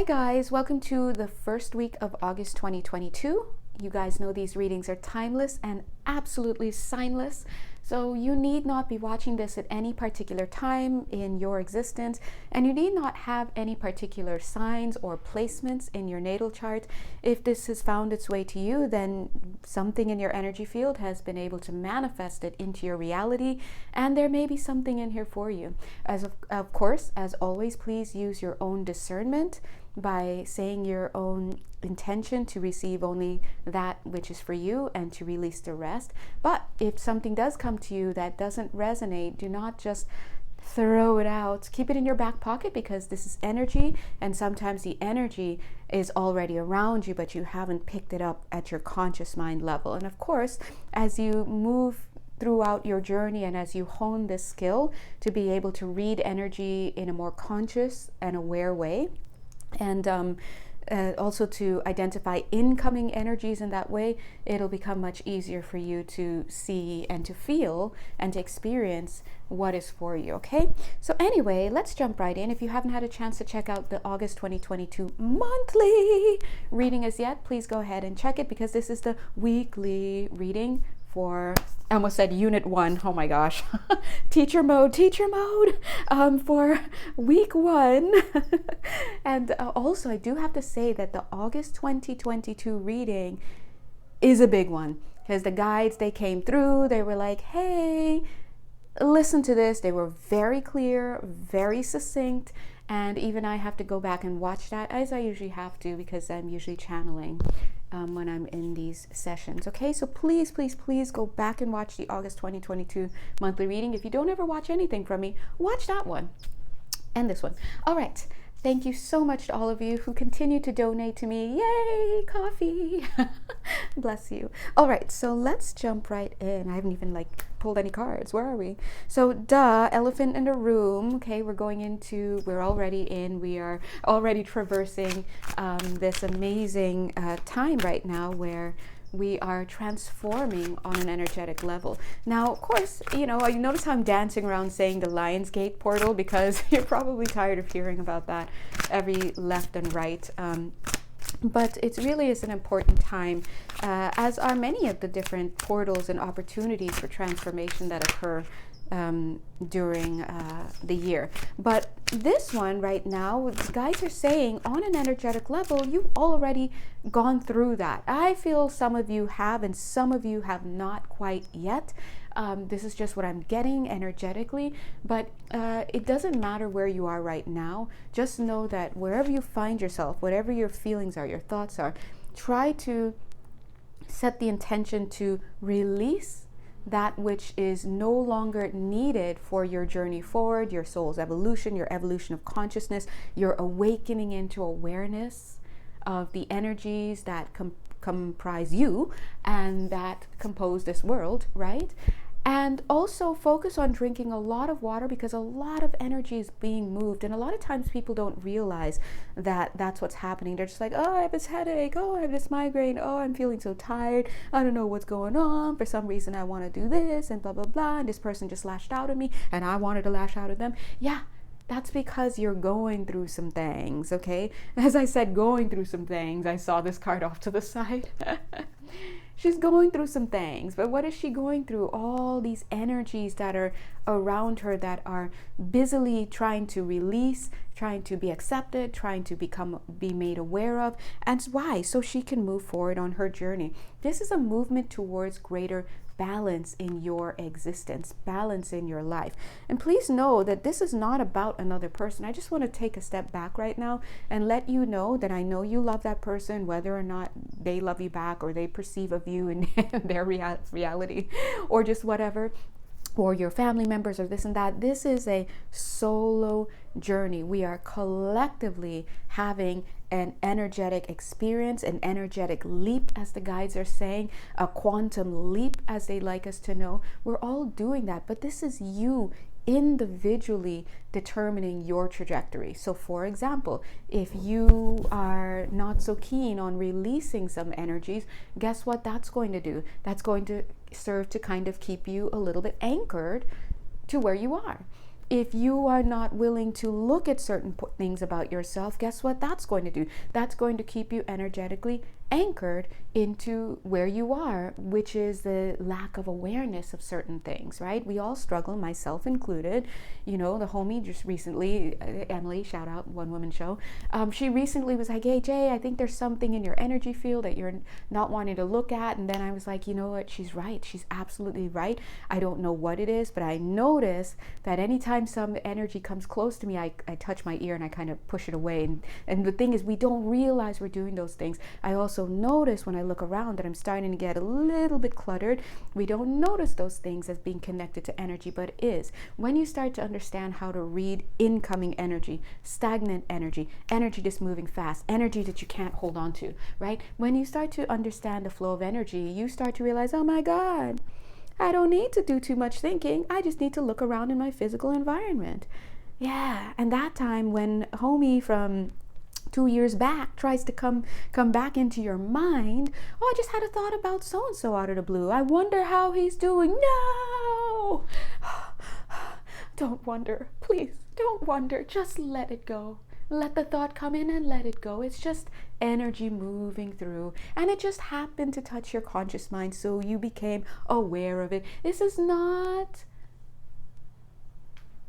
guys, welcome to the first week of August 2022. You guys know these readings are timeless and absolutely signless, so you need not be watching this at any particular time in your existence, and you need not have any particular signs or placements in your natal chart. If this has found its way to you, then something in your energy field has been able to manifest it into your reality, and there may be something in here for you. Of course, as always, please use your own discernment by saying your own intention to receive only that which is for you and to release the rest. But if something does come to you that doesn't resonate, do not just throw it out. Keep it in your back pocket, because this is energy, and sometimes the energy is already around you, but you haven't picked it up at your conscious mind level. And of course, as you move throughout your journey and as you hone this skill to be able to read energy in a more conscious and aware way, and also to identify incoming energies in that way, it'll become much easier for you to see and to feel and to experience what is for you. Okay, so anyway, let's jump right in. If you haven't had a chance to check out the August 2022 monthly reading as yet, please go ahead and check it, because this is the weekly reading for, I almost said unit 1, oh my gosh, teacher mode, for week 1. And also I do have to say that the August 2022 reading is a big one, because the guides, they came through, they were like, hey, listen to this. They were very clear, very succinct, and even I have to go back and watch that, as I usually have to, because I'm usually channeling when I'm in these sessions. Okay, so please go back and watch the August 2022 monthly reading. If you don't ever watch anything from me, watch that one and this one. All right, thank you so much to all of you who continue to donate to me. Yay, coffee. Bless you. All right, so let's jump right in. I haven't even pulled any cards. Where are we? So elephant in the room. Okay, we are already traversing this amazing time right now where we are transforming on an energetic level. Now, of course, you notice how I'm dancing around saying the Lionsgate portal, because you're probably tired of hearing about that every left and right. But it really is an important time, as are many of the different portals and opportunities for transformation that occur during the year. But this one right now, the guys are saying on an energetic level, you've already gone through that. I feel some of you have, and some of you have not quite yet. This is just what I'm getting energetically, but it doesn't matter where you are right now. Just know that wherever you find yourself, whatever your feelings are, your thoughts are, try to set the intention to release that which is no longer needed for your journey forward, your soul's evolution, your evolution of consciousness, your awakening into awareness of the energies that comprise you and that compose this world, right? And also focus on drinking a lot of water, because a lot of energy is being moved. And a lot of times people don't realize that that's what's happening. They're just like, oh, I have this headache. Oh, I have this migraine. Oh, I'm feeling so tired. I don't know what's going on. For some reason, I want to do this and blah, blah, blah. And this person just lashed out at me and I wanted to lash out at them. Yeah, that's because you're going through some things, okay? As I said, going through some things. I saw this card off to the side. She's going through some things, but what is she going through? All these energies that are around her that are busily trying to release, trying to be accepted, trying to be made aware of. And why? So she can move forward on her journey. This is a movement towards greater balance in your existence, balance in your life. And please know that this is not about another person. I just want to take a step back right now and let you know that I know you love that person, whether or not they love you back or they perceive of you in their reality or just whatever, or your family members or this and that. This is a solo journey. We are collectively having an energetic experience, an energetic leap, as the guides are saying, a quantum leap, as they like us to know. We're all doing that, but this is you individually determining your trajectory. So for example, if you are not so keen on releasing some energies, guess what that's going to do? That's going to serve to kind of keep you a little bit anchored to where you are. If you are not willing to look at certain things about yourself, guess what that's going to do? That's going to keep you energetically anchored into where you are, which is the lack of awareness of certain things, right? We all struggle, myself included. You know, the homie just recently, Emily, shout out, One Woman Show, she recently was like, hey Jay, I think there's something in your energy field that you're not wanting to look at. And then I was like, you know what, she's right, she's absolutely right. I don't know what it is, but I notice that anytime some energy comes close to me, I touch my ear and I kind of push it away. And the thing is, we don't realize we're doing those things. I also notice when I look around that I'm starting to get a little bit cluttered. We don't notice those things as being connected to energy, but it is. When you start to understand how to read incoming energy, stagnant energy, energy just moving fast, energy that you can't hold on to, right? When you start to understand the flow of energy, you start to realize, oh my God, I don't need to do too much thinking. I just need to look around in my physical environment. Yeah, and that time when homie from 2 years back tries to come back into your mind, oh, I just had a thought about so-and-so out of the blue. I wonder how he's doing. No! Don't wonder. Please, don't wonder. Just let it go. Let the thought come in and let it go. It's just energy moving through. And it just happened to touch your conscious mind, so you became aware of it. This is not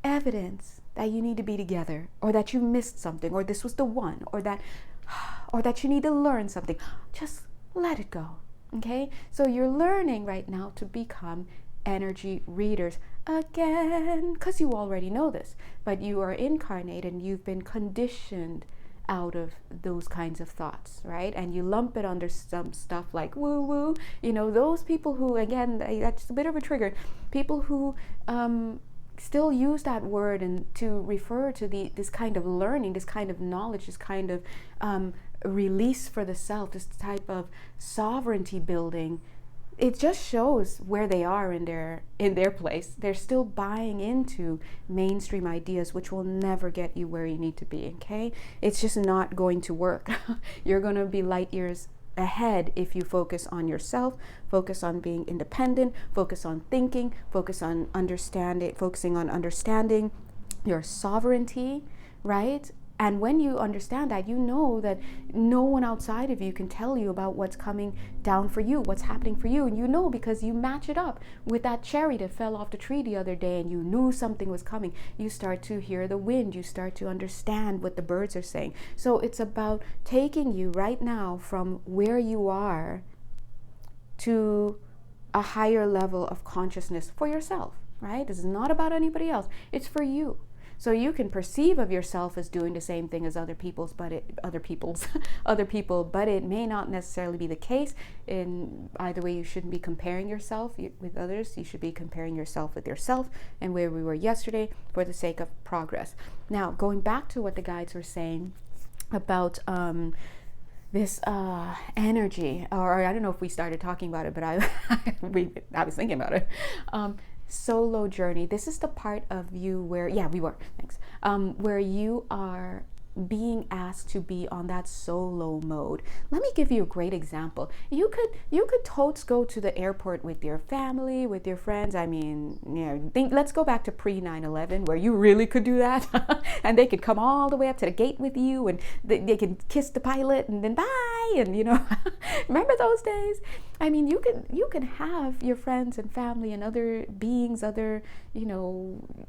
evidence that you need to be together, or that you missed something, or this was the one, or that you need to learn something. Just let it go. Okay? So you're learning right now to become energy readers again, because you already know this, but you are incarnate and you've been conditioned out of those kinds of thoughts, right? And you lump it under some stuff like woo woo. You know, those people who, again, that's a bit of a trigger, people who still use that word and to refer to this kind of learning, this kind of knowledge, this kind of release for the self, this type of sovereignty building. It just shows where they are in their place. They're still buying into mainstream ideas, which will never get you where you need to be, okay? It's just not going to work. You're going to be light years ahead if you focus on yourself, focus on being independent, focus on thinking, focusing on understanding your sovereignty, right? And when you understand that, you know that no one outside of you can tell you about what's coming down for you, what's happening for you. And you know because you match it up with that cherry that fell off the tree the other day and you knew something was coming. You start to hear the wind. You start to understand what the birds are saying. So it's about taking you right now from where you are to a higher level of consciousness for yourself, right? This is not about anybody else. It's for you. So you can perceive of yourself as doing the same thing as other people, but it may not necessarily be the case. In either way, you shouldn't be comparing yourself with others. You should be comparing yourself with yourself and where we were yesterday for the sake of progress. Now, going back to what the guides were saying about this energy, or I don't know if we started talking about it, but I was thinking about it. Solo journey. This is the part of you where, where you are being asked to be on that solo mode. Let me give you a great example. You could totes go to the airport with your family, with your friends. I mean, let's go back to pre 9/11 where you really could do that, and they could come all the way up to the gate with you, and they could kiss the pilot, and then bye, and remember those days? I mean, you can have your friends and family and other beings, other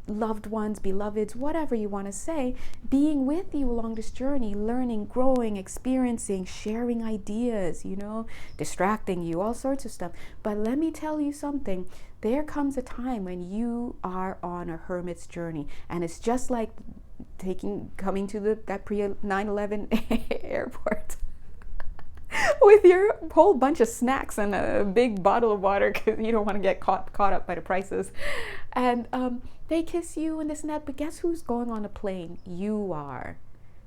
loved ones, beloveds, whatever you want to say, being with you along this journey, learning, growing, experiencing, sharing ideas, distracting you, all sorts of stuff. But let me tell you something. There comes a time when you are on a hermit's journey, and it's just like coming to that pre 9/11 airport. With your whole bunch of snacks and a big bottle of water because you don't want to get caught up by the prices. And they kiss you and this and that, but guess who's going on a plane? You are.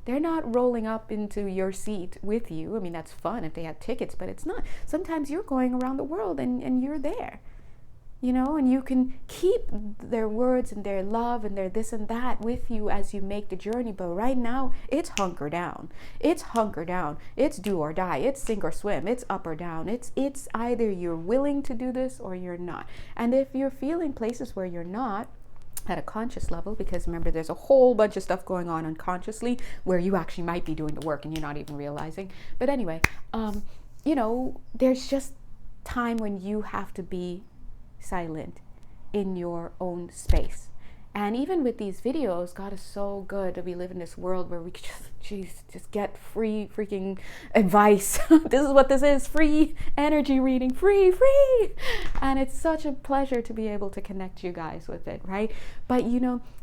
They're not rolling up into your seat with you. I mean, that's fun if they have tickets, but it's not. Sometimes you're going around the world and you're there. And you can keep their words and their love and their this and that with you as you make the journey. But right now, it's hunker down. It's hunker down. It's do or die. It's sink or swim. It's up or down. It's either you're willing to do this or you're not. And if you're feeling places where you're not, at a conscious level, because remember, there's a whole bunch of stuff going on unconsciously where you actually might be doing the work and you're not even realizing. But anyway, there's just time when you have to be silent in your own space. And even with these videos, God is so good that we live in this world where we just get free freaking advice. This is what this is, free energy reading, free. And it's such a pleasure to be able to connect you guys with it, right? But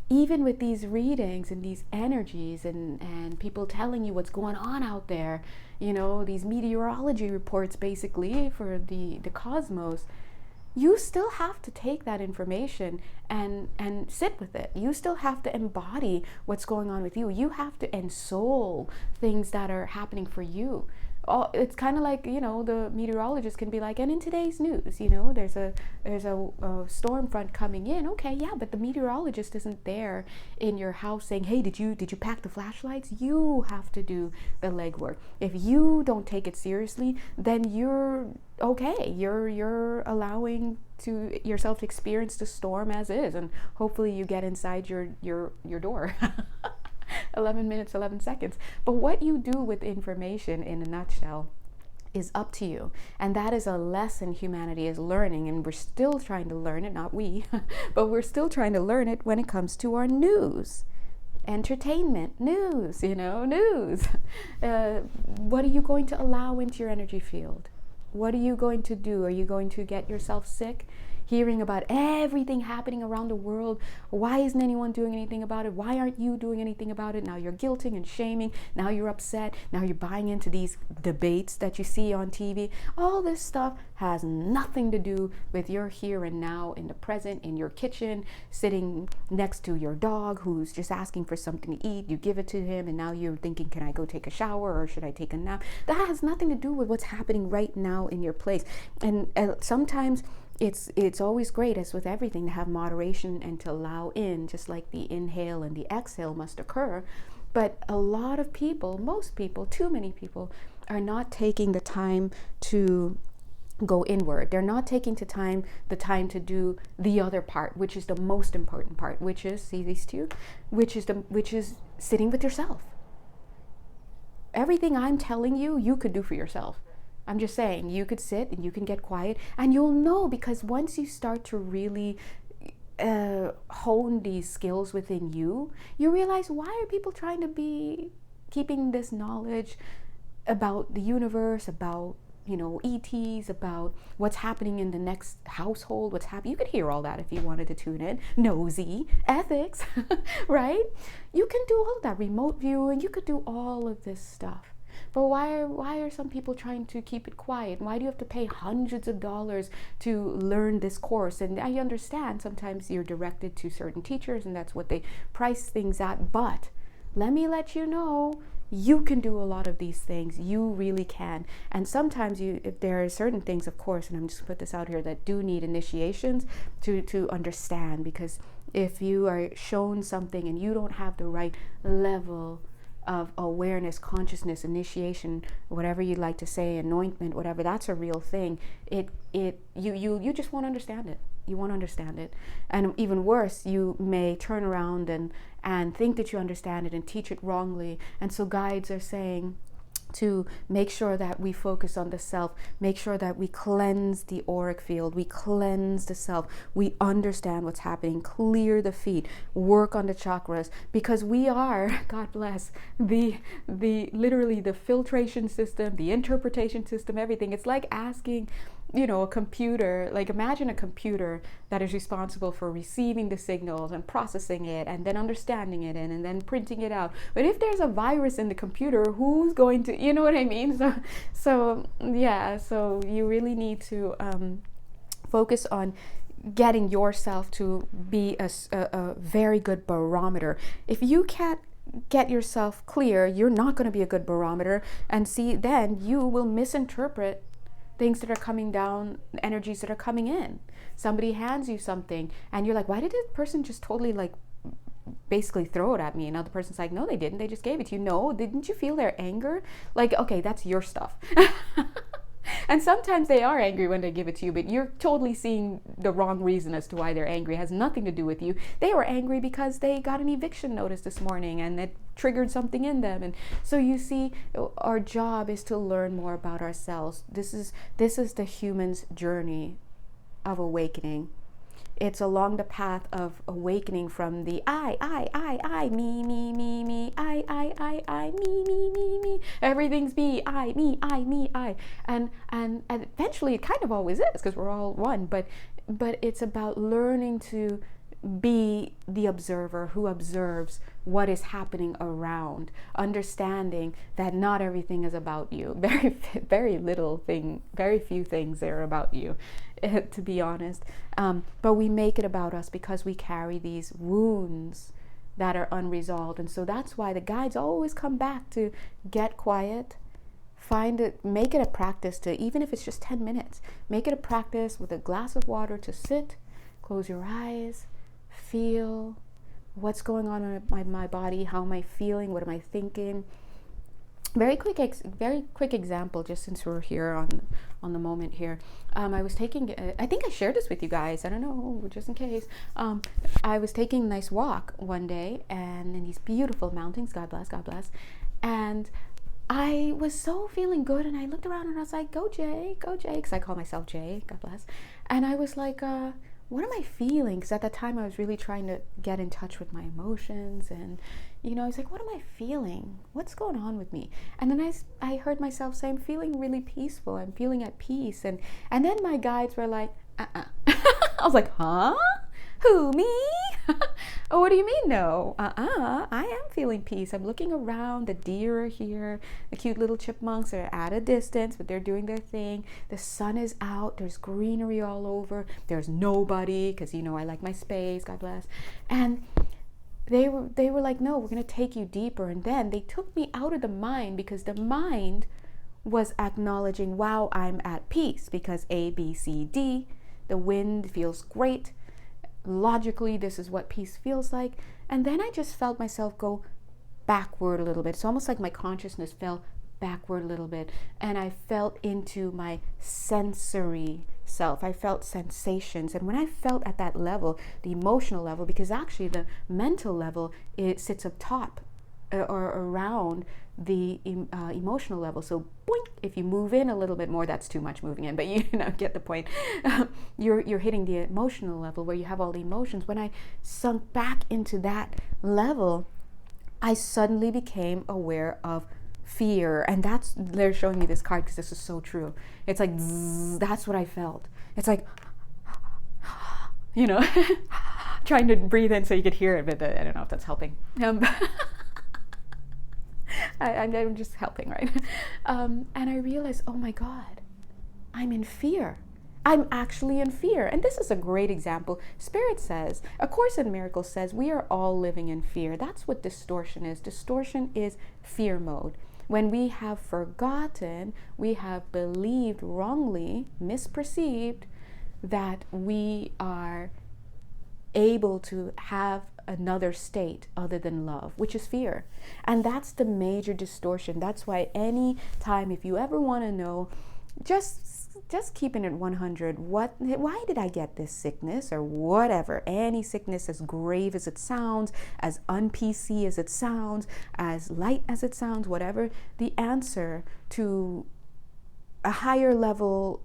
even with these readings and these energies and people telling you what's going on out there, these meteorology reports basically for the cosmos, you still have to take that information and sit with it. You still have to embody what's going on with you. You have to ensoul things that are happening for you. It's kind of like, the meteorologist can be like, and in today's news, there's a storm front coming in. Okay, yeah, but the meteorologist isn't there in your house saying, hey, did you pack the flashlights? You have to do the legwork. If you don't take it seriously, then you're okay. You're allowing to yourself to experience the storm as is, and hopefully you get inside your door. 11 minutes, 11 seconds. But what you do with information in a nutshell is up to you. And that is a lesson humanity is learning. And we're still trying to learn it, not we, but we're still trying to learn it when it comes to our news. Entertainment, news, news. What are you going to allow into your energy field? What are you going to do? Are you going to get yourself sick? Hearing about everything happening around the world. Why isn't anyone doing anything about it? Why aren't you doing anything about it? Now you're guilting and shaming. Now you're upset. Now you're buying into these debates that you see on TV. All this stuff has nothing to do with your here and now, in the present, in your kitchen, sitting next to your dog who's just asking for something to eat. You give it to him and now you're thinking, can I go take a shower or should I take a nap? That has nothing to do with what's happening right now in your place. And sometimes it's always great, as with everything, to have moderation and to allow in, just like the inhale and the exhale must occur. But a lot of people, most people, too many people, are not taking the time to go inward. They're not taking the time to do the other part, which is the most important part, which is, see these two, which is sitting with yourself. Everything I'm telling you, you could do for yourself. I'm just saying, you could sit and you can get quiet, and you'll know, because once you start to really hone these skills within you, you realize, why are people trying to be keeping this knowledge about the universe, about ETs, about what's happening in the next household, what's happening. You could hear all that if you wanted to tune in. Nosy, ethics, right? You can do all of that, remote viewing, you could do all of this stuff. But why are some people trying to keep it quiet? Why do you have to pay hundreds of dollars to learn this course? And I understand sometimes you're directed to certain teachers and that's what they price things at. But let me let you know, you can do a lot of these things. You really can. And sometimes if there are certain things, of course, and I'm just put this out here, that do need initiations to understand. Because if you are shown something and you don't have the right level of awareness, consciousness, initiation, whatever you'd like to say, anointment, whatever, that's a real thing. You just won't understand it. You won't understand it. And even worse, you may turn around and think that you understand it and teach it wrongly. And so guides are saying to make sure that we focus on the self, make sure that we cleanse the auric field, we cleanse the self, we understand what's happening, clear the feet, work on the chakras, because we are, God bless, the literally the filtration system, the interpretation system, everything. It's like asking, a computer, like imagine a computer that is responsible for receiving the signals and processing it and then understanding it and then printing it out. But if there's a virus in the computer, who's going to, you know what I mean? So you really need to focus on getting yourself to be a very good barometer. If you can't get yourself clear, you're not going to be a good barometer. And see, then you will misinterpret things that are coming down, energies that are coming in. Somebody hands you something and you're like, why did this person just totally basically throw it at me? And now the person's like, no, they didn't. They just gave it to you. No, didn't you feel their anger? Like, okay, that's your stuff. And sometimes they are angry when they give it to you, but you're totally seeing the wrong reason as to why they're angry. It has nothing to do with you. They were angry because they got an eviction notice this morning and it triggered something in them. And so you see, our job is to learn more about ourselves. This is the human's journey of awakening. It's along the path of awakening from the I, me, I, me. Everything's me, I. And eventually it kind of always is, because we're all one, but it's about learning to be the observer who observes what is happening around, understanding that not everything is about you. Very few things are about you, to be honest. But we make it about us because we carry these wounds that are unresolved. And so that's why the guides always come back to get quiet, make it a practice to, even if it's just 10 minutes, make it a practice with a glass of water to sit, close your eyes, feel what's going on in my body, how am I feeling, what am I thinking. Very quick example, just since we're here on the moment here. I was taking, I think I shared this with you guys, I don't know, just in case. I was taking a nice walk one day, and in these beautiful mountains, God bless, and I was so feeling good, and I looked around and I was like, go Jay, because I call myself Jay, God bless. And I was like, what am I feeling? Because at that time I was really trying to get in touch with my emotions, and I was like, what am I feeling? What's going on with me? And then I heard myself say, I'm feeling really peaceful. I'm feeling at peace. And then my guides were like, I was like, huh? Who, me? Oh, what do you mean no? I am feeling peace. I'm looking around. The deer are here. The cute little chipmunks are at a distance, but they're doing their thing. The sun is out. There's greenery all over. There's nobody, because I like my space, God bless. And they were like, no, we're going to take you deeper. And then they took me out of the mind, because the mind was acknowledging, wow, I'm at peace, because A, B, C, D, the wind feels great. Logically, this is what peace feels like. And then I just felt myself go backward a little bit. It's almost like my consciousness fell backward a little bit, and I felt into my sensory self. I felt sensations, and when I felt at that level, the emotional level, because actually the mental level, it sits up top or around the emotional level. So boink, if you move in a little bit more, that's too much moving in, but you get the point. You're hitting the emotional level where you have all the emotions. When I sunk back into that level, I suddenly became aware of fear. And they're showing me this card because this is so true. It's like, zzz, that's what I felt. It's like, trying to breathe in so you could hear it, but I don't know if that's helping. I'm just helping, right? And I realized, oh my God, I'm in fear. I'm actually in fear. And this is a great example. Spirit says, A Course in Miracles says, we are all living in fear. That's what distortion is. Distortion is fear mode. When we have forgotten, we have believed wrongly, misperceived, that we are able to have another state other than love, which is fear. And that's the major distortion. That's why any time, if you ever want to know, just keeping it 100, why did I get this sickness or whatever? Any sickness, as grave as it sounds, as un-PC as it sounds, as light as it sounds, whatever, the answer to a higher level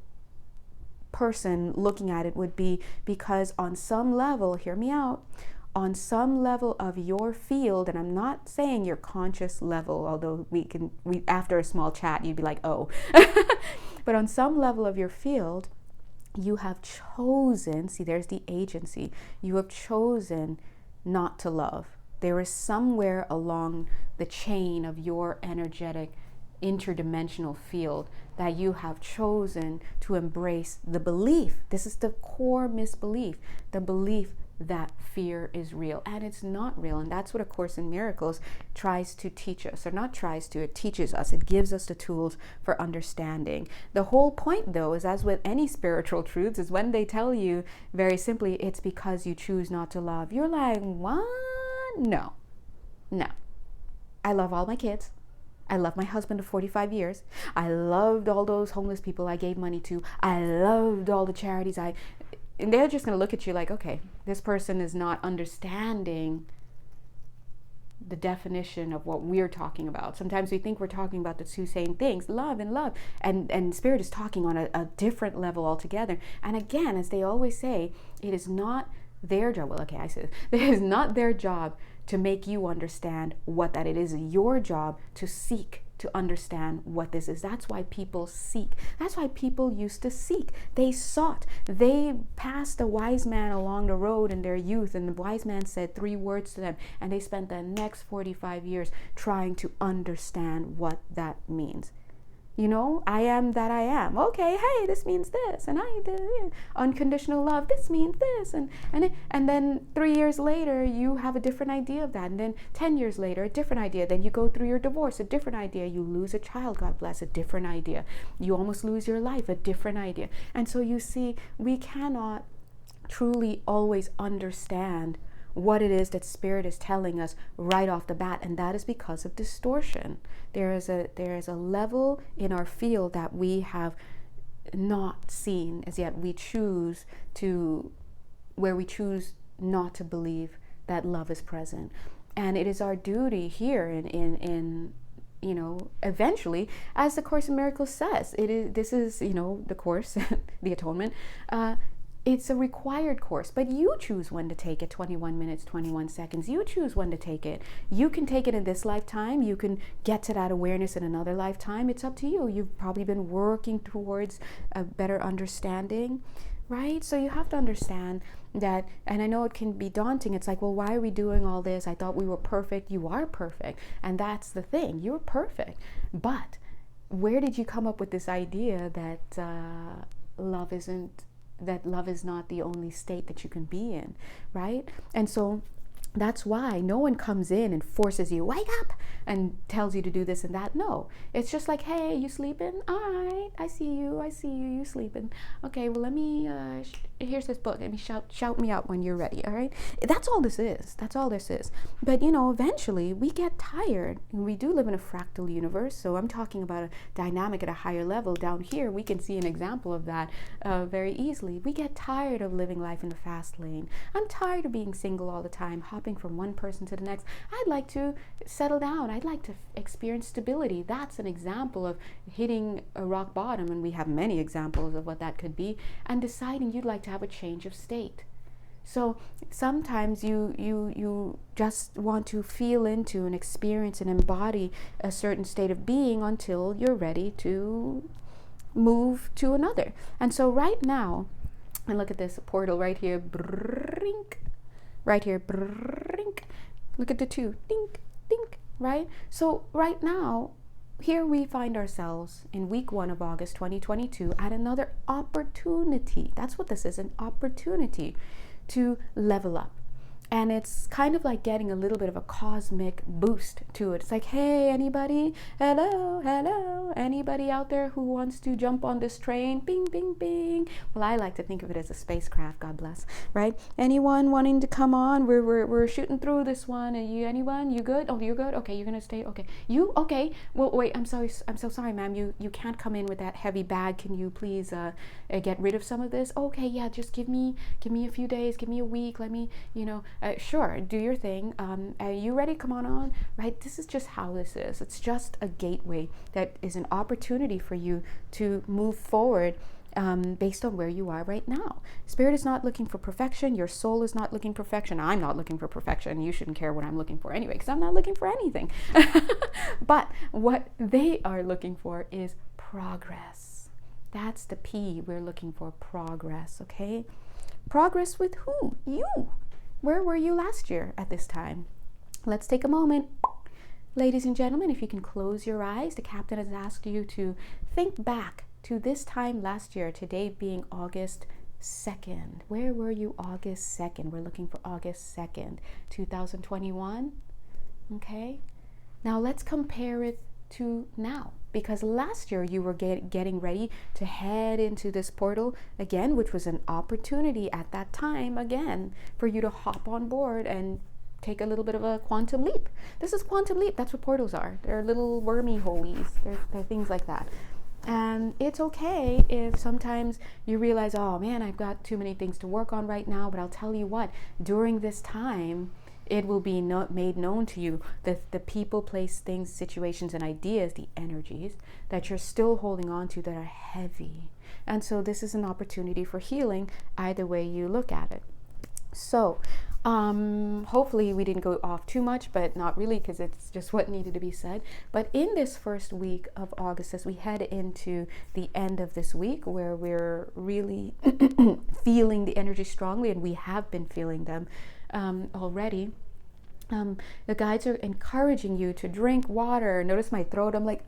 person looking at it would be because on some level, hear me out, on some level of your field, and I'm not saying your conscious level, although we after a small chat you'd be like, oh, but on some level of your field, you have chosen, see, there's the agency, you have chosen not to love. There is somewhere along the chain of your energetic interdimensional field that you have chosen to embrace the belief. This is the core misbelief, the belief that fear is real, and it's not real. And that's what A Course in Miracles tries to teach us, or not tries to, it teaches us. It gives us the tools for understanding. The whole point, though, is as with any spiritual truths, is when they tell you very simply, it's because you choose not to love. You're like, what? No. I love all my kids. I loved my husband of 45 years. I loved all those homeless people I gave money to. I loved all the charities and they're just going to look at you like, okay, this person is not understanding the definition of what we're talking about. Sometimes we think we're talking about the two same things, love and love, and Spirit is talking on a different level altogether. And again, as they always say, it is not their job. Well, okay, I said it is not their job to make you understand what that it is. Your job to seek to understand what this is. That's why people seek. That's why people used to seek. They sought. They passed a wise man along the road in their youth, and the wise man said 3 words to them, and they spent the next 45 years trying to understand what that means. You know, I am that I am. Okay, hey, this means this, and unconditional love. This means this, and then 3 years later, you have a different idea of that, and then 10 years later, a different idea. Then you go through your divorce, a different idea. You lose a child, God bless, a different idea. You almost lose your life, a different idea. And so you see, we cannot truly always understand what it is that Spirit is telling us right off the bat, and that is because of distortion. There is a level in our field that we have not seen as yet. We choose not to believe that love is present, and it is our duty here in you know, eventually, as the Course in Miracles says, this is the Course, the Atonement. It's a required course, but you choose when to take it. 21 minutes, 21 seconds. You choose when to take it. You can take it in this lifetime. You can get to that awareness in another lifetime. It's up to you. You've probably been working towards a better understanding, right? So you have to understand that, and I know it can be daunting. It's like, well, why are we doing all this? I thought we were perfect. You are perfect. And that's the thing. You're perfect. But where did you come up with this idea that love is not the only state that you can be in, right? And so that's why no one comes in and forces you, wake up, and tells you to do this and that. No, it's just like, hey, you sleeping? All right, I see you, you sleeping. Okay, well, let me, here's this book. Let me shout me out when you're ready, all right? That's all this is. That's all this is. But, eventually we get tired. We do live in a fractal universe, so I'm talking about a dynamic at a higher level. Down here, we can see an example of that very easily. We get tired of living life in the fast lane. I'm tired of being single all the time, hopping from one person to the next. I'd like to settle down. I'd like to experience stability. That's an example of hitting a rock bottom, and we have many examples of what that could be, and deciding you'd like to have a change of state. So sometimes you just want to feel into and experience and embody a certain state of being until you're ready to move to another. And so right now, and look at this portal right here, brink, right here, brink. Look at the two, dink, dink, right? So right now, here we find ourselves in week 1 of August 2022 at another opportunity. That's what this is, an opportunity to level up. And it's kind of like getting a little bit of a cosmic boost to it. It's like, hey, anybody? Hello, anybody out there who wants to jump on this train? Bing, bing, bing. Well, I like to think of it as a spacecraft, God bless, right? Anyone wanting to come on? We're shooting through this one. Anyone? You good? Oh, you're good? Okay, you're gonna stay? Okay. You? Okay. Well, wait, I'm so sorry, ma'am. You can't come in with that heavy bag. Can you please get rid of some of this? Okay, yeah, just give me a few days, give me a week, let me, sure, do your thing. Are you ready? Come on, right? This is just how this is. It's just a gateway that is an opportunity for you to move forward based on where you are right now. Spirit is not looking for perfection. Your soul is not looking for perfection. I'm not looking for perfection. You shouldn't care what I'm looking for anyway, because I'm not looking for anything. But what they are looking for is progress. That's the P. We're looking for progress, okay? Progress with who? You. Where were you last year at this time? Let's take a moment. Ladies and gentlemen, if you can close your eyes, the captain has asked you to think back to this time last year, today being August 2nd. Where were you August 2nd? We're looking for August 2nd, 2021. Okay? Now let's compare it to now, because last year you were getting ready to head into this portal again, which was an opportunity at that time again for you to hop on board and take a little bit of a quantum leap. This is quantum leap. That's what portals are. They're little wormy holies. They're things like that. And it's okay if sometimes you realize, oh man, I've got too many things to work on right now. But I'll tell you what, during this time, it will be made known to you that the people, place, things, situations, and ideas, the energies that you're still holding on to that are heavy. And so this is an opportunity for healing, either way you look at it. So hopefully we didn't go off too much, but not really, because it's just what needed to be said. But in this first week of August, as we head into the end of this week, where we're really feeling the energy strongly, and we have been feeling them already, the guides are encouraging you to drink water. Notice my throat, I'm like,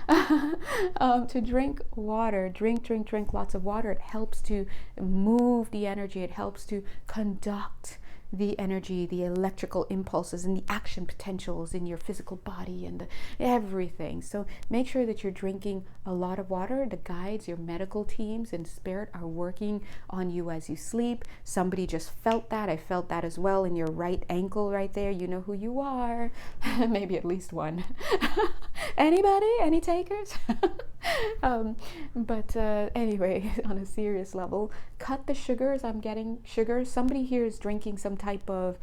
to drink water, drink lots of water. It helps to move the energy. It helps to conduct the energy, the electrical impulses, and the action potentials in your physical body and everything. So make sure that you're drinking a lot of water. The guides, your medical teams and spirit are working on you as you sleep. Somebody just felt that. I felt that as well in your right ankle right there. You know who you are. Maybe at least one. Anybody? Any takers? But anyway, on a serious level, cut the sugars. I'm getting sugars. Somebody here is drinking some type of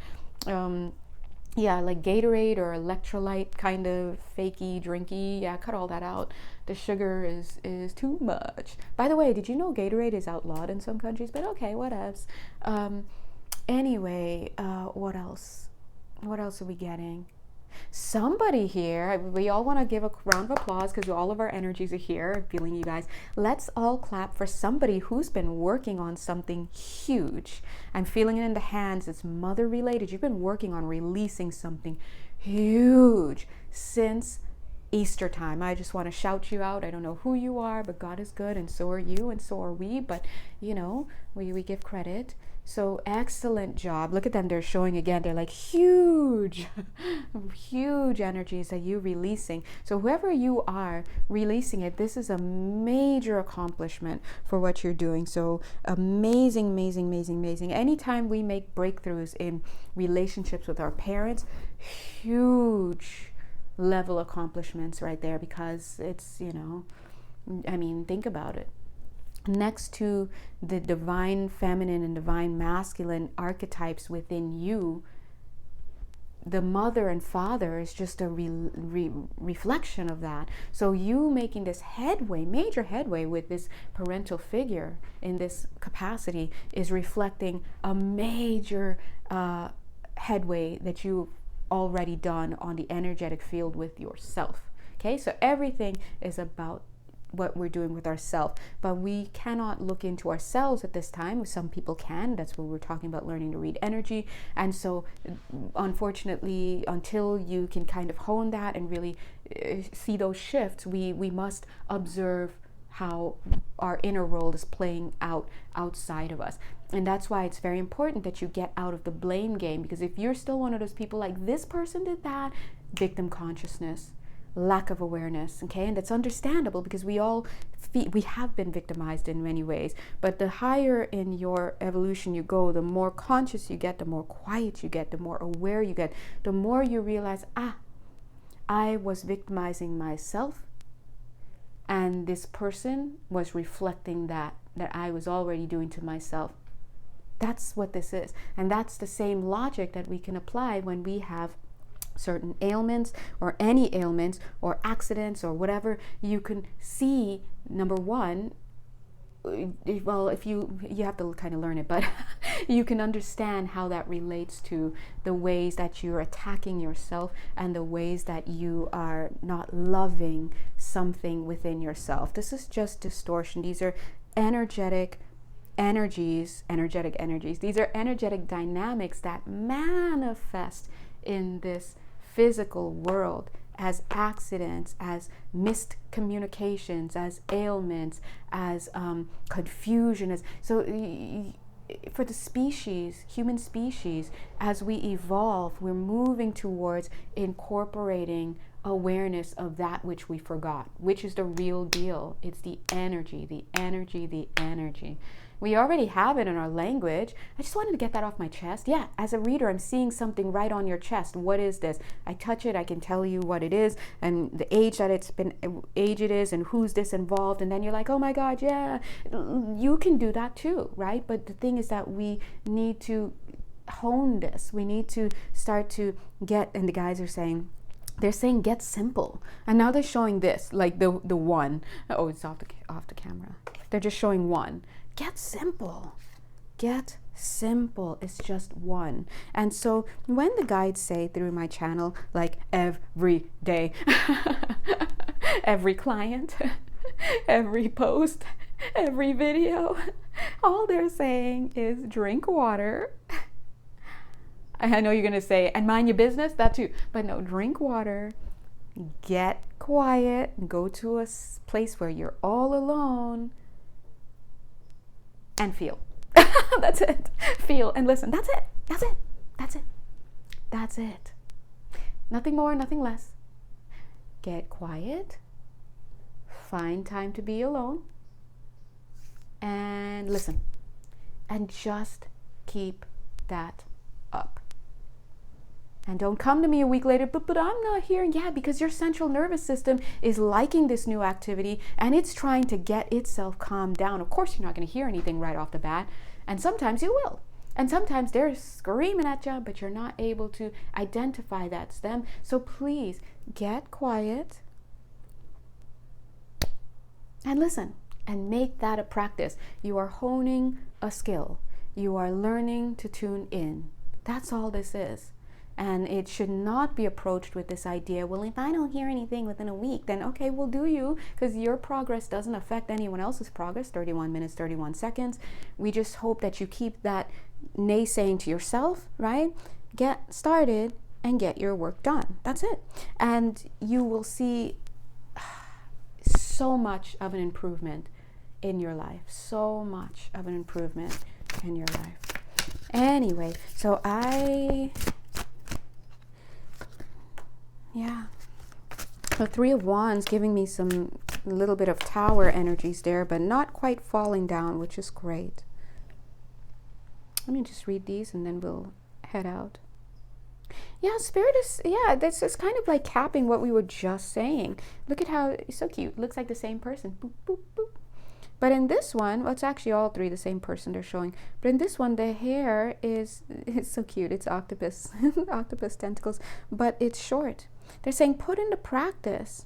like Gatorade or electrolyte kind of fakey drinky. Yeah, cut all that out. The sugar is too much. By the way, did you know Gatorade is outlawed in some countries? But okay, what else? Anyway, what else? What else are we getting? Somebody here, we all want to give a round of applause because all of our energies are here. I'm feeling you guys. Let's all clap for somebody who's been working on something huge. I'm feeling it in the hands. It's mother related. You've been working on releasing something huge since Easter time. I just want to shout you out. I don't know who you are, but God is good, and so are you, and so are we. But you know, we give credit. So excellent job. Look at them. They're showing again. They're like huge, huge energies that you're releasing. So whoever you are releasing it, this is a major accomplishment for what you're doing. So amazing, amazing, amazing, amazing. Anytime we make breakthroughs in relationships with our parents, huge level accomplishments right there, because it's, you know, I mean, think about it. Next to the divine feminine and divine masculine archetypes within you, the mother and father is just a reflection of that. So you making this headway, major headway with this parental figure in this capacity is reflecting a major headway that you've already done on the energetic field with yourself. Okay, so everything is about what we're doing with ourselves, but we cannot look into ourselves at this time. Some people can. That's what we're talking about, learning to read energy. And so unfortunately, until you can kind of hone that and really see those shifts, we must observe how our inner world is playing out outside of us. And that's why it's very important that you get out of the blame game, because if you're still one of those people like, this person did that, victim consciousness, lack of awareness, okay? And that's understandable, because we have been victimized in many ways. But the higher in your evolution you go, the more conscious you get, the more quiet you get, the more aware you get, the more you realize, I was victimizing myself, and this person was reflecting that I was already doing to myself. That's what this is. And that's the same logic that we can apply when we have certain ailments or any ailments or accidents or whatever. You can see, number one, well, if you have to kind of learn it, but you can understand how that relates to the ways that you're attacking yourself and the ways that you are not loving something within yourself. This is just distortion. These are energetic energies. These are energetic dynamics that manifest in this physical world as accidents, as missed communications, as ailments, as confusion. So for the species, human species, as we evolve, we're moving towards incorporating awareness of that which we forgot, which is the real deal. It's the energy. We already have it in our language. I just wanted to get that off my chest. Yeah, as a reader, I'm seeing something right on your chest. What is this? I touch it, I can tell you what it is and the age that age it is and who's this involved. And then you're like, oh my God, yeah. You can do that too, right? But the thing is that we need to hone this. We need to start to get, and the guys are saying, they're saying get simple, and now they're showing this, like the one. Oh, it's off the camera. They're just showing one. Get simple. Get simple. It's just one. And so when the guides say through my channel, like every day, every client, every post, every video, all they're saying is drink water. I know you're going to say, and mind your business, that too. But no, drink water, get quiet, go to a place where you're all alone, and feel. That's it. Feel and listen. That's it. That's it. That's it. That's it. Nothing more, nothing less. Get quiet, find time to be alone, and listen. And just keep that up. And don't come to me a week later, but I'm not hearing. Yeah, because your central nervous system is liking this new activity and it's trying to get itself calmed down. Of course, you're not going to hear anything right off the bat. And sometimes you will. And sometimes they're screaming at you, but you're not able to identify that's them. So please get quiet and listen and make that a practice. You are honing a skill. You are learning to tune in. That's all this is. And it should not be approached with this idea, well, if I don't hear anything within a week, then okay, well, do you? Because your progress doesn't affect anyone else's progress. 31 minutes, 31 seconds. We just hope that you keep that naysaying to yourself, right? Get started and get your work done. That's it. And you will see so much of an improvement in your life. So much of an improvement in your life. Anyway, so the Three of Wands giving me some little bit of tower energies there, but not quite falling down, which is great. Let me just read these and then we'll head out. Yeah, Spirit is, this is kind of like capping what we were just saying. Look at how it's so cute. Looks like the same person. Boop, boop, boop. But in this one, well, it's actually all three the same person they're showing. But in this one, the hair it's so cute. It's octopus, octopus tentacles, but it's short. They're saying put into practice.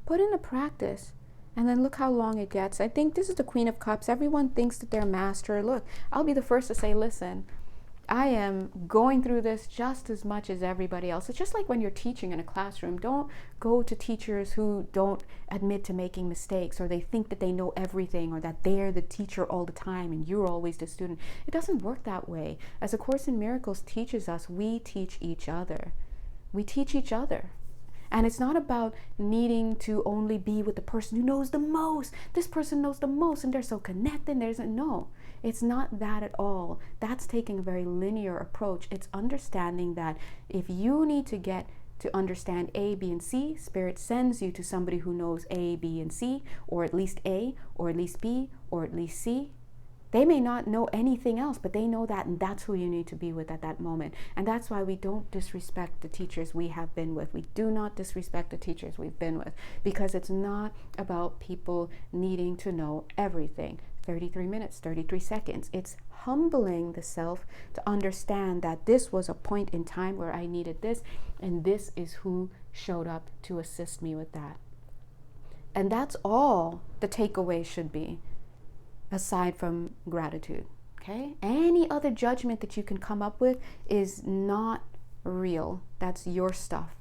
Put into practice. And then look how long it gets. I think this is the Queen of Cups. Everyone thinks that they're a master. Look, I'll be the first to say, listen, I am going through this just as much as everybody else. It's just like when you're teaching in a classroom. Don't go to teachers who don't admit to making mistakes, or they think that they know everything, or that they're the teacher all the time and you're always the student. It doesn't work that way. As A Course in Miracles teaches us, we teach each other. We teach each other. And it's not about needing to only be with the person who knows the most. This person knows the most and they're so connected. No, it's not that at all. That's taking a very linear approach. It's understanding that if you need to get to understand A, B, and C, Spirit sends you to somebody who knows A, B, and C, or at least A, or at least B, or at least C. They may not know anything else, but they know that, and that's who you need to be with at that moment. And that's why we don't disrespect the teachers we have been with. We do not disrespect the teachers we've been with, because it's not about people needing to know everything. 33 minutes, 33 seconds. It's humbling the self to understand that this was a point in time where I needed this, and this is who showed up to assist me with that. And that's all the takeaway should be. Aside from gratitude, okay? Any other judgment that you can come up with is not real. That's your stuff,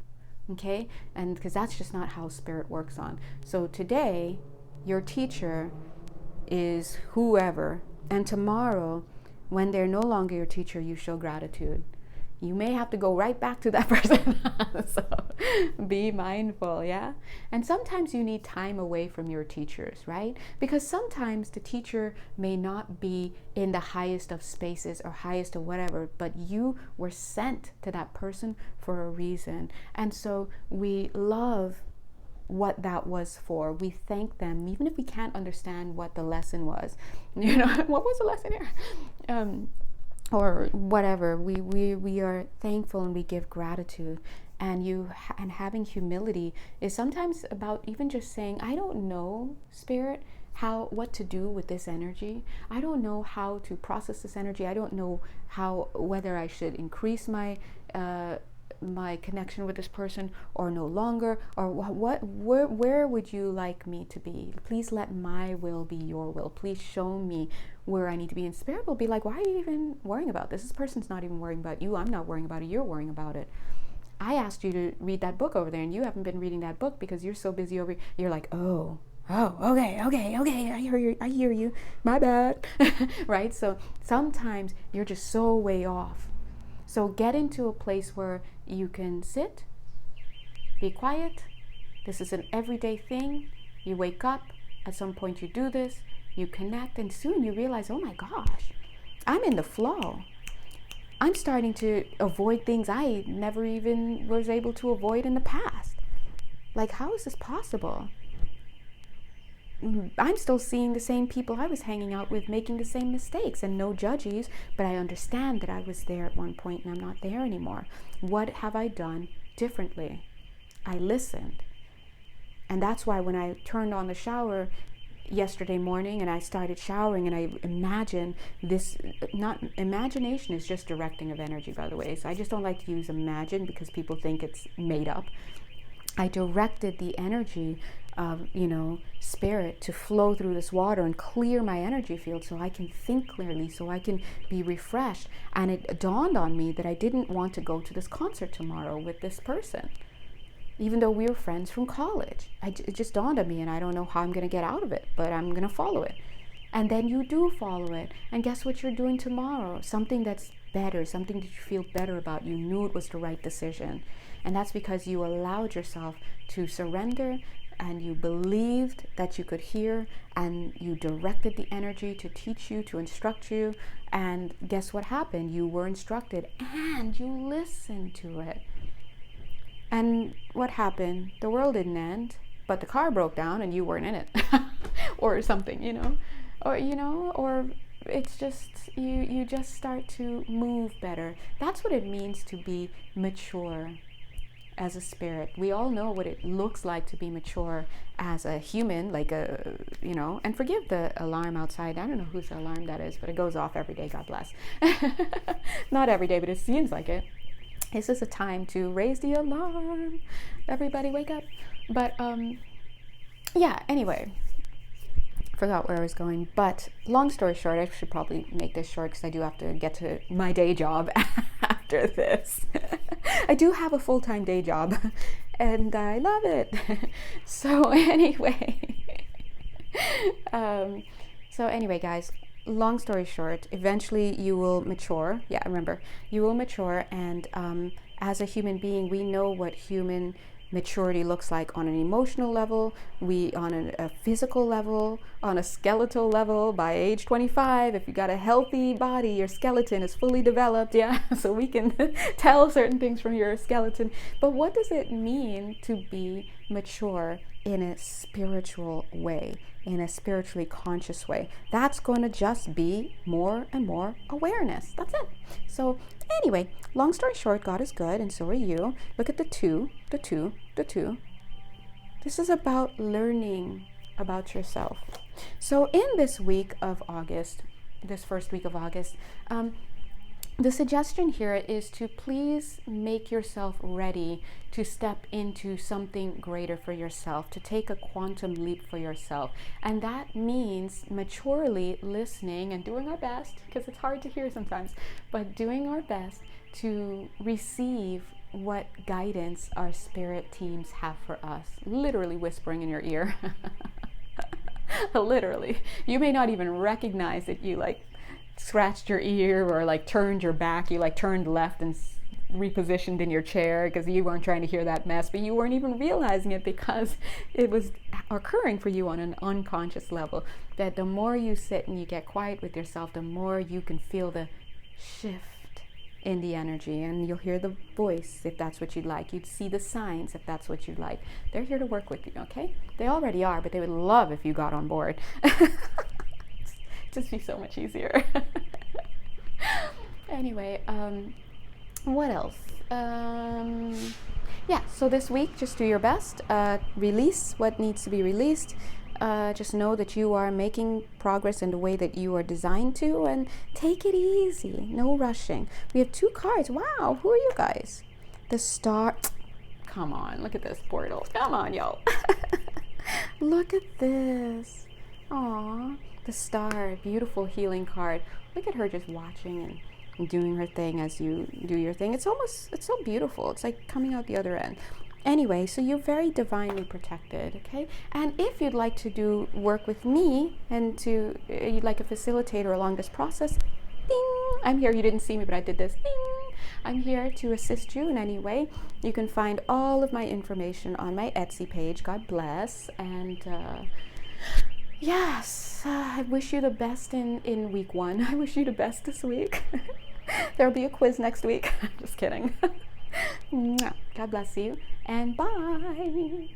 okay? And because that's just not how Spirit works on. So today, your teacher is whoever, and tomorrow, when they're no longer your teacher, you show gratitude. You may have to go right back to that person. So be mindful, yeah? And sometimes you need time away from your teachers, right? Because sometimes the teacher may not be in the highest of spaces or highest of whatever, but you were sent to that person for a reason. And so we love what that was for. We thank them, even if we can't understand what the lesson was. You know, what was the lesson here? Or whatever. We are thankful and we give gratitude. And having humility is sometimes about even just saying, I don't know, Spirit, what to do with this energy. I don't know how to process this energy. I don't know whether I should increase my my connection with this person or no longer, or where would you like me to be? Please let my will be your will. Please show me where I need to be. And Spirit will be like, why are you even worrying about this? This person's not even worrying about you. I'm not worrying about it. You're worrying about it. I asked you to read that book over there, and you haven't been reading that book because you're so busy over. You're like, oh, okay. I hear you. My bad. Right? So sometimes you're just so way off. So get into a place where you can sit, be quiet. This is an everyday thing. You wake up, at some point you do this, you connect, and soon you realize, oh my gosh, I'm in the flow. I'm starting to avoid things I never even was able to avoid in the past. Like, how is this possible? I'm still seeing the same people I was hanging out with making the same mistakes, and no judges, but I understand that I was there at one point and I'm not there anymore. What have I done differently? I listened. And that's why when I turned on the shower yesterday morning and I started showering and I imagined this, imagination is just directing of energy, by the way. So I just don't like to use imagine because people think it's made up. I directed the energy of, Spirit to flow through this water and clear my energy field so I can think clearly, so I can be refreshed. And it dawned on me that I didn't want to go to this concert tomorrow with this person, even though we were friends from college. It just dawned on me, and I don't know how I'm going to get out of it, but I'm going to follow it. And then you do follow it. And guess what you're doing tomorrow? Something that's better, something that you feel better about. You knew it was the right decision. And that's because you allowed yourself to surrender, and you believed that you could hear, and you directed the energy to teach you, to instruct you. And guess what happened? You were instructed and you listened to it. And what happened? The world didn't end, but the car broke down and you weren't in it. Or something, or it's just, you just start to move better. That's what it means to be mature as a spirit. We all know what it looks like to be mature as a human, and forgive the alarm outside. I don't know whose alarm that is, but it goes off every day, God bless. Not every day, but it seems like it. This is a time to raise the alarm. Everybody wake up. But anyway, forgot where I was going. But long story short, I should probably make this short because I do have to get to my day job after this. I do have a full-time day job and I love it. So anyway, guys, long story short, eventually you will mature. Yeah, remember, you will mature. And as a human being, we know what human maturity looks like on an emotional level, on a physical level, on a skeletal level. By age 25, if you got a healthy body, your skeleton is fully developed, so we can tell certain things from your skeleton. But what does it mean to be mature in a spiritual way, in a spiritually conscious way? That's going to just be more and more awareness. That's it. So anyway, long story short, God is good and so are you. Look at the two. This is about learning about yourself. So in this week of August, this first week of August, the suggestion here is to please make yourself ready to step into something greater for yourself, to take a quantum leap for yourself. And that means maturely listening and doing our best, because it's hard to hear sometimes, but doing our best to receive what guidance our spirit teams have for us, literally whispering in your ear. Literally. You may not even recognize that you scratched your ear or turned your back, you turned left and repositioned in your chair because you weren't trying to hear that mess, but you weren't even realizing it because it was occurring for you on an unconscious level. That the more you sit and you get quiet with yourself, the more you can feel the shift in the energy, and you'll hear the voice if that's what you'd like. You'd see the signs if that's what you'd like. They're here to work with you, okay? They already are, but they would love if you got on board. Just be so much easier. Anyway, what else? Yeah, so this week, just do your best. Release what needs to be released. Just know that you are making progress in the way that you are designed to, and take it easy. No rushing. We have 2 cards. Wow, who are you guys? The Star. Come on, look at this portal. Come on, yo. Look at this. Aw, the Star. Beautiful healing card. Look at her just watching and doing her thing as you do your thing. It's so beautiful. It's like coming out the other end. Anyway, so you're very divinely protected, okay? And if you'd like to do work with me and you'd like a facilitator along this process, ding, I'm here. You didn't see me, but I did this. Ding. I'm here to assist you in any way. You can find all of my information on my Etsy page. God bless. And yes, I wish you the best in week 1. I wish you the best this week. There'll be a quiz next week. Just kidding. God bless you, and bye.